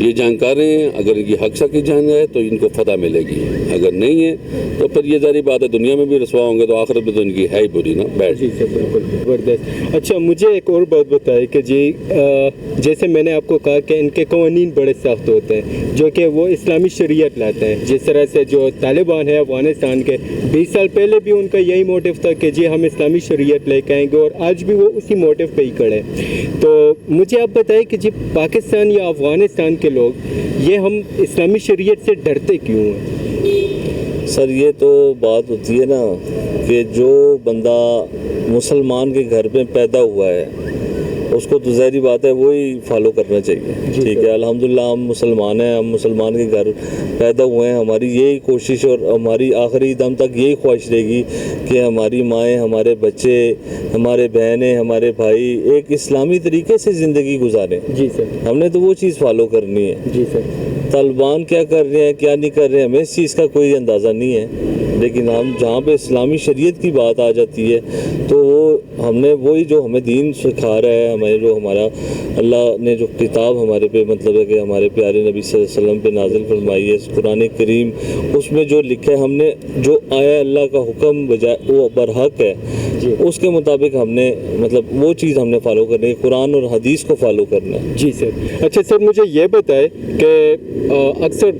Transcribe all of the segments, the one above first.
یہ جنگ کر رہے ہیں. اگر یہ حق سا کی جنگ ہے تو ان کو فتح ملے گی, اگر نہیں ہے تو پھر یہ ظاہری بات ہے دنیا میں بھی رسوا ہوں گے تو آخرت میں تو ان کی ہے ہی بری نا. بیٹھ جی سر بالکل زبردست. اچھا مجھے ایک اور بات بتائے کہ جی جیسے میں نے آپ کو کہا کہ ان کے قوانین بڑے سخت ہوتے ہیں جو کہ وہ اسلامی شریعت لاتے ہیں. جس طرح سے جو طالبان ہے افغانستان کے 20 سال پہلے بھی ان کا یہی موٹیو تھا کہ جی ہم اسلامی شریعت لے کے آئیں گے, اور آج بھی وہ اسی موٹیو پہ ہی کھڑے. تو مجھے آپ بتائیں کہ جی پاکستان یا افغانستان کے لوگ یہ ہم اسلامی شریعت سے ڈرتے کیوں ہیں؟ سر یہ تو بات ہوتی ہے نا کہ جو بندہ مسلمان کے گھر میں پیدا ہوا ہے اس کو تو ظاہری بات ہے وہی فالو کرنا چاہیے. ٹھیک ہے, الحمدللہ ہم مسلمان ہیں, ہم مسلمان کے گھر پیدا ہوئے ہیں. ہماری یہی کوشش اور ہماری آخری دم تک یہی خواہش رہے گی کہ ہماری مائیں, ہمارے بچے, ہمارے بہنیں, ہمارے بھائی ایک اسلامی طریقے سے زندگی گزاریں. جی سر. ہم نے تو وہ چیز فالو کرنی ہے. جی سر. طالبان کیا کر رہے ہیں کیا نہیں کر رہے ہیں ہمیں اس چیز کا کوئی اندازہ نہیں ہے, لیکن ہم جہاں پہ اسلامی شریعت کی بات آ جاتی ہے تو وہ ہم نے وہی جو ہمیں دین سکھا رہا ہے, ہمیں جو ہمارا اللہ نے جو کتاب ہمارے پہ مطلب ہے کہ ہمارے پیارے نبی صلی اللہ علیہ وسلم پہ نازل فرمائی ہے قرآن کریم, اس میں جو لکھا ہے ہم نے جو آیا اللہ کا حکم بجائے وہ برحق ہے اس کے مطابق ہم نے مطلب وہ چیز ہم نے فالو کرنی ہے, قرآن اور حدیث کو فالو کرنا ہے. جی سر. اچھا سر مجھے یہ بتائے کہ اکثر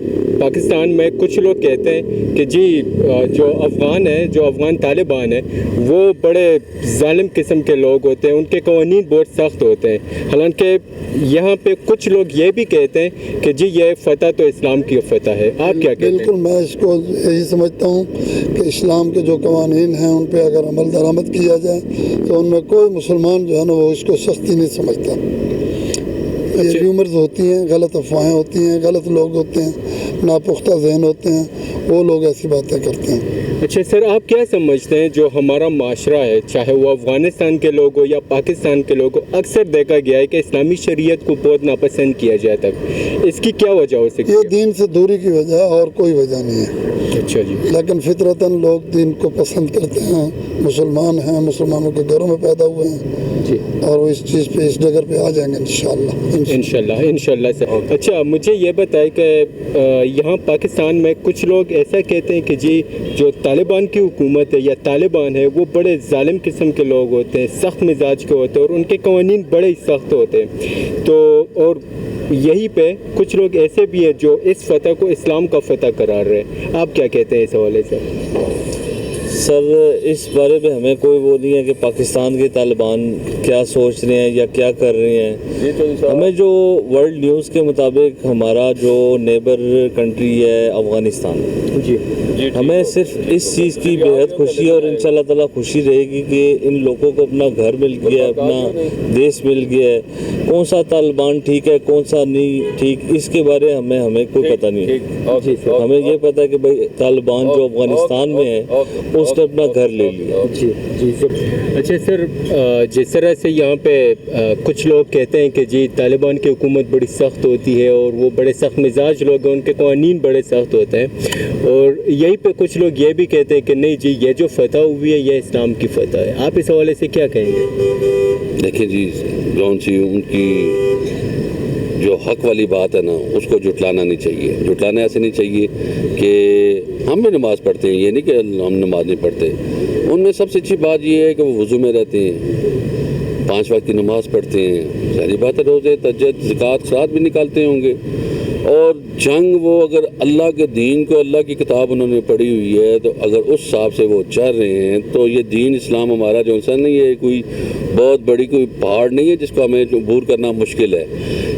پاکستان میں کچھ لوگ کہتے ہیں کہ جی جو افغان ہیں, جو افغان طالبان ہیں وہ بڑے ظالم قسم کے لوگ ہوتے ہیں, ان کے قوانین بہت سخت ہوتے ہیں. حالانکہ یہاں پہ کچھ لوگ یہ بھی کہتے ہیں کہ جی یہ فتح تو اسلام کی فتح ہے. آپ کیا کہتے ہیں؟ بالکل میں اس کو یہی سمجھتا ہوں کہ اسلام کے جو قوانین ہیں ان پہ اگر عمل درآمد کیا جائے تو ان میں کوئی مسلمان جو ہے نا وہ اس کو سختی نہیں سمجھتا. یہ ریومرز ہوتی ہیں, غلط افواہیں ہوتی ہیں, غلط لوگ ہوتے ہیں, ناپختہ ذہن ہوتے ہیں, وہ لوگ ایسی باتیں کرتے ہیں. اچھا سر آپ کیا سمجھتے ہیں جو ہمارا معاشرہ ہے چاہے وہ افغانستان کے لوگ ہو یا پاکستان کے لوگ ہو, اکثر دیکھا گیا ہے کہ اسلامی شریعت کو بہت ناپسند کیا جاتا ہے, اس کی کیا وجہ ہو سکتی ہے؟ یہ دین سے دوری کی وجہ اور کوئی وجہ نہیں ہے. اچھا جی. لیکن فطرتاً لوگ دین کو پسند کرتے ہیں, مسلمان ہیں, مسلمانوں کے گھروں میں پیدا ہوئے ہیں جی, اور وہ اس چیز پہ اس ڈگر پہ آ جائیں گے انشاءاللہ سر. اچھا مجھے یہ بتائے کہ یہاں پاکستان میں کچھ لوگ ایسا کہتے ہیں کہ جی جو طالبان کی حکومت ہے یا طالبان ہے وہ بڑے ظالم قسم کے لوگ ہوتے ہیں, سخت مزاج کے ہوتے ہیں اور ان کے قوانین بڑے ہی سخت ہوتے ہیں. تو اور یہی پہ کچھ لوگ ایسے بھی ہیں جو اس فتح کو اسلام کا فتح قرار رہے ہیں. آپ کیا کہتے ہیں اس حوالے سے؟ سر اس بارے میں ہمیں کوئی وہ نہیں ہے کہ پاکستان کے طالبان کیا سوچ رہے ہیں یا کیا کر رہے ہیں. ہمیں جو ورلڈ نیوز کے مطابق ہمارا جو نیبر کنٹری ہے افغانستان, جی ہمیں صرف اس چیز کی بےحد خوشی اور ان شاء اللہ تعالیٰ خوشی رہے گی کہ ان لوگوں کو اپنا گھر مل گیا ہے, اپنا دیش مل گیا ہے. کون سا طالبان ٹھیک ہے کون سا نہیں ٹھیک اس کے بارے ہمیں کوئی پتہ نہیں ہے. ہمیں یہ پتہ ہے کہ بھائی طالبان جو افغانستان میں ہے اس نے اپنا گھر لے لیا. جی جی سر. اچھا سر جس طرح سے یہاں پہ کچھ لوگ کہتے ہیں کہ جی طالبان کی حکومت بڑی سخت ہوتی ہے اور وہ بڑے سخت مزاج لوگ ہیں, ان کے قوانین بڑے سخت ہوتے ہیں, اور یہی پہ کچھ لوگ یہ بھی کہتے ہیں کہ نہیں جی یہ جو فتح ہوئی ہے یہ اسلام کی فتح ہے. آپ اس حوالے سے کیا کہیں گے؟ دیکھیں جی جون سی ان کی جو حق والی بات ہے نا اس کو جھٹلانا نہیں چاہیے. جھٹلانا ایسے نہیں چاہیے کہ ہم بھی نماز پڑھتے ہیں, یہ نہیں کہ ہم نماز نہیں پڑھتے. ان میں سب سے اچھی بات یہ ہے کہ وہ وضو میں رہتے ہیں, 5 وقت کی نماز پڑھتے ہیں, ساری بات ہے روزے تہجد زکوٰۃ خیرات بھی نکالتے ہوں گے. اور جنگ وہ اگر اللہ کے دین کو اللہ کی کتاب انہوں نے پڑھی ہوئی ہے تو اگر اس حساب سے وہ چل رہے ہیں تو یہ دین اسلام ہمارا جو انسان نہیں ہے کوئی بہت بڑی کوئی پہاڑ نہیں ہے جس کو ہمیں عبور کرنا مشکل ہے.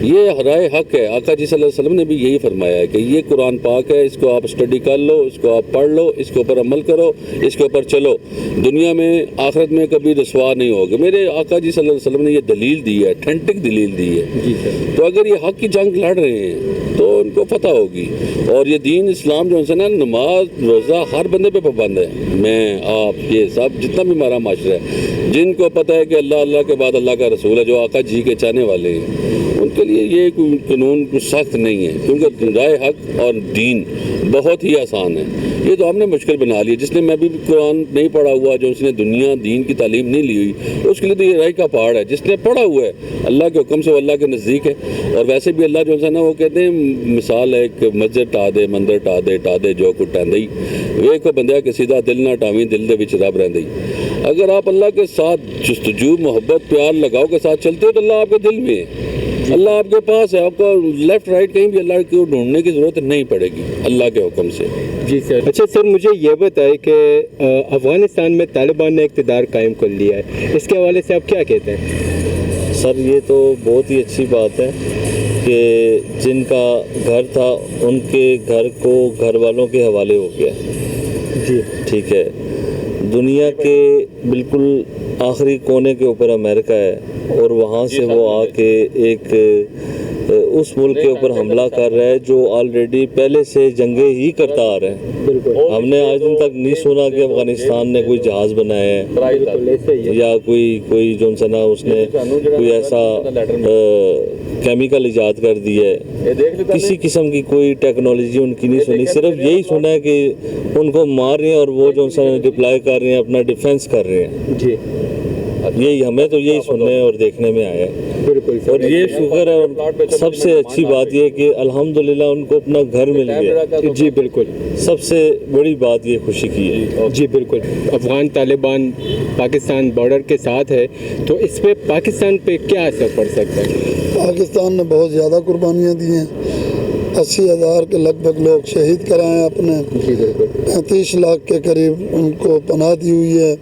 یہ رائے حق ہے. آقا جی صلی اللہ علیہ وسلم نے بھی یہی فرمایا ہے کہ یہ قرآن پاک ہے, اس کو آپ اسٹڈی کر لو, اس کو آپ پڑھ لو, اس کے اوپر عمل کرو, اس کے اوپر چلو, دنیا میں آخرت میں کبھی رسوا نہیں ہوگا. میرے آقا جی صلی اللہ علیہ وسلم نے یہ دلیل دی ہے, اتھینٹک دلیل دی ہے. تو اگر یہ حق کی جنگ لڑ رہے ہیں تو ان کو فتح ہوگی. اور یہ دین اسلام جو ہے نا نماز روزہ ہر بندے پہ پابند ہے, میں آپ یہ سب جتنا بھی ہمارا معاشرہ ہے, جن کو پتہ ہے کہ اللہ کے بعد اللہ کا رسول ہے, جو آقا جی کے چاہنے والے ہیں, ان کے لیے یہ قانون سخت نہیں ہے، کیونکہ رائے حق اور دین بہت ہی آسان ہے. یہ تو ہم نے مشکل بنا لی ہے. جس نے میں بھی قرآن نہیں پڑھا ہوا، جو اس نے دنیا دین کی تعلیم نہیں لی ہوئی، اس کے لیے تو یہ راہ کا پہاڑ ہے. جس نے پڑھا ہوا ہے اللہ کے حکم سے وہ اللہ کے نزدیک ہے. اور ویسے بھی اللہ جو ہے نا وہ کہتے ہیں مثال ہے کہ مسجد ٹا دے مندر ٹا دے جو کچھ ٹہندی وے کو بندیا کہ سیدھا دل نہ ٹاویں دل دے وچ رب رہندی. اگر آپ اللہ کے ساتھ جستجو محبت پیار لگاؤ کے ساتھ چلتے ہو تو اللہ آپ کے دل میں ہے، اللہ آپ کے پاس ہے. آپ کو لیفٹ رائٹ کہیں بھی اللہ کو ڈھونڈنے کی ضرورت نہیں پڑے گی اللہ کے حکم سے. جی سر. اچھا سر، مجھے یہ بتائیں کہ افغانستان میں طالبان نے اقتدار قائم کر لیا ہے، اس کے حوالے سے آپ کیا کہتے ہیں؟ سر یہ تو بہت ہی اچھی بات ہے کہ جن کا گھر تھا ان کے گھر کو گھر والوں کے حوالے ہو گیا. جی ٹھیک ہے. دنیا کے بالکل آخری کونے کے اوپر امریکہ ہے اور وہاں سے وہ آ کے ایک اس ملک کے اوپر حملہ کر رہا ہے جو آلریڈی پہلے سے جنگیں ہی کرتا آ رہا ہے. ہم نے آج دن تک نہیں سنا کہ افغانستان نے کوئی جہاز بنایا ہے یا کوئی جو سا نا اس نے کوئی ایسا کیمیکل ایجاد کر دی ہے. کسی قسم کی کوئی ٹیکنالوجی ان کی نہیں سنی. صرف یہی سنا ہے کہ ان کو مار رہے ہیں اور وہ جو سا ڈپلائی کر رہے ہیں، اپنا ڈیفینس کر رہے ہیں. جی یہی ہمیں تو یہی سننے اور دیکھنے میں آیا ہے. بالکل. اور یہ شکر ہے اور سب سے اچھی بات یہ کہ الحمدللہ ان کو اپنا گھر مل گیا. جی بالکل. سب سے بڑی بات یہ خوشی کی ہے. جی بالکل. افغان طالبان پاکستان بارڈر کے ساتھ ہے تو اس پہ پاکستان پہ کیا اثر پڑ سکتا ہے؟ پاکستان نے بہت زیادہ قربانیاں دی ہیں. 80,000 کے لگ بھگ لوگ شہید کرائے ہیں اپنے. جی بالکل. 35 لاکھ کے قریب ان کو پناہ دی ہوئی ہے.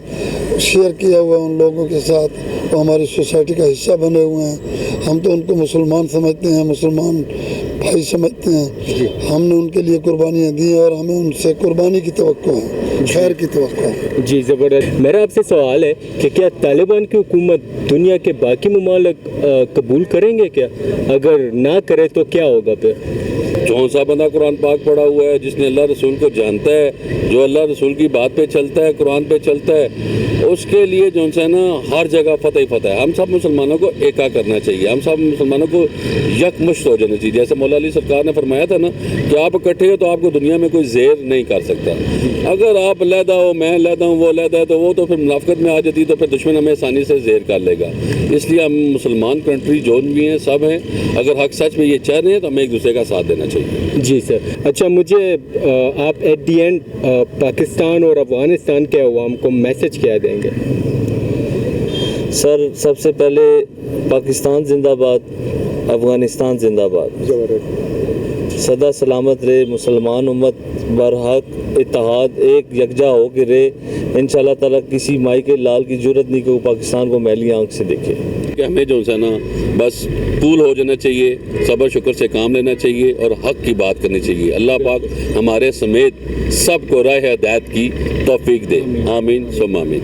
شیئر کیا ہوا ان لوگوں کے ساتھ، وہ ہماری سوسائٹی کا حصہ بنے ہوئے ہیں. ہم تو ان کو مسلمان سمجھتے ہیں، مسلمان بھائی سمجھتے ہیں. ہم نے ان کے لیے قربانیاں دی ہیں اور ہمیں ان سے قربانی کی توقع ہے، خیر کی توقع ہے. جی زبردست. میرا آپ سے سوال ہے کہ کیا طالبان کی حکومت دنیا کے باقی ممالک قبول کریں گے کیا؟ اگر نہ کرے تو کیا ہوگا پھر؟ جون سا بندہ قرآن پاک پڑھا ہوا ہے، جس نے اللہ رسول کو جانتا ہے، جو اللہ رسول کی بات پہ چلتا ہے، قرآن پہ چلتا ہے، اس کے لیے جو ہے نا ہر جگہ فتح ہی فتح ہے. ہم سب مسلمانوں کو ایکا کرنا چاہیے، ہم سب مسلمانوں کو یکمشت ہو جانا چاہیے. جیسے مولا علی سرکار نے فرمایا تھا نا کہ آپ اکٹھے ہو تو آپ کو دنیا میں کوئی زیر نہیں کر سکتا. اگر آپ علیحدہ ہو، میں علیحدہ ہوں، وہ علیحدہ ہے، تو وہ تو پھر منافقت میں آ جاتی، تو پھر دشمن ہمیں آسانی سے زیر کر لے گا. اس لیے ہم مسلمان کنٹری جو بھی ہیں سب ہیں، اگر حق سچ میں یہ چاہ رہے ہیں تو ہمیں ایک دوسرے کا ساتھ دینا چاہیے. جی سر. اچھا مجھے آپ ایٹ دی اینڈ پاکستان اور افغانستان کے عوام کو میسج کیا دیں گے؟ سر سب سے پہلے پاکستان زندہ باد، افغانستان زندہ باد. سدا سلامت رہے مسلمان امت، برحق اتحاد ایک یکجا ہو کے رہے. انشاءاللہ تعالیٰ کسی مائی کے لال کی جرت نہیں کہ وہ پاکستان کو میلی آنکھ سے دیکھے. کہ ہمیں جو ہے نا بس پول ہو جانا چاہیے، صبر شکر سے کام لینا چاہیے اور حق کی بات کرنی چاہیے. اللہ پاک ہمارے سمیت سب کو راہ ہدایت کی توفیق دے. آمین ثم آمین.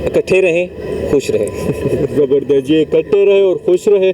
اکٹھے رہیں، خوش رہیں. زبردست. جی اکٹھے رہے اور خوش رہے.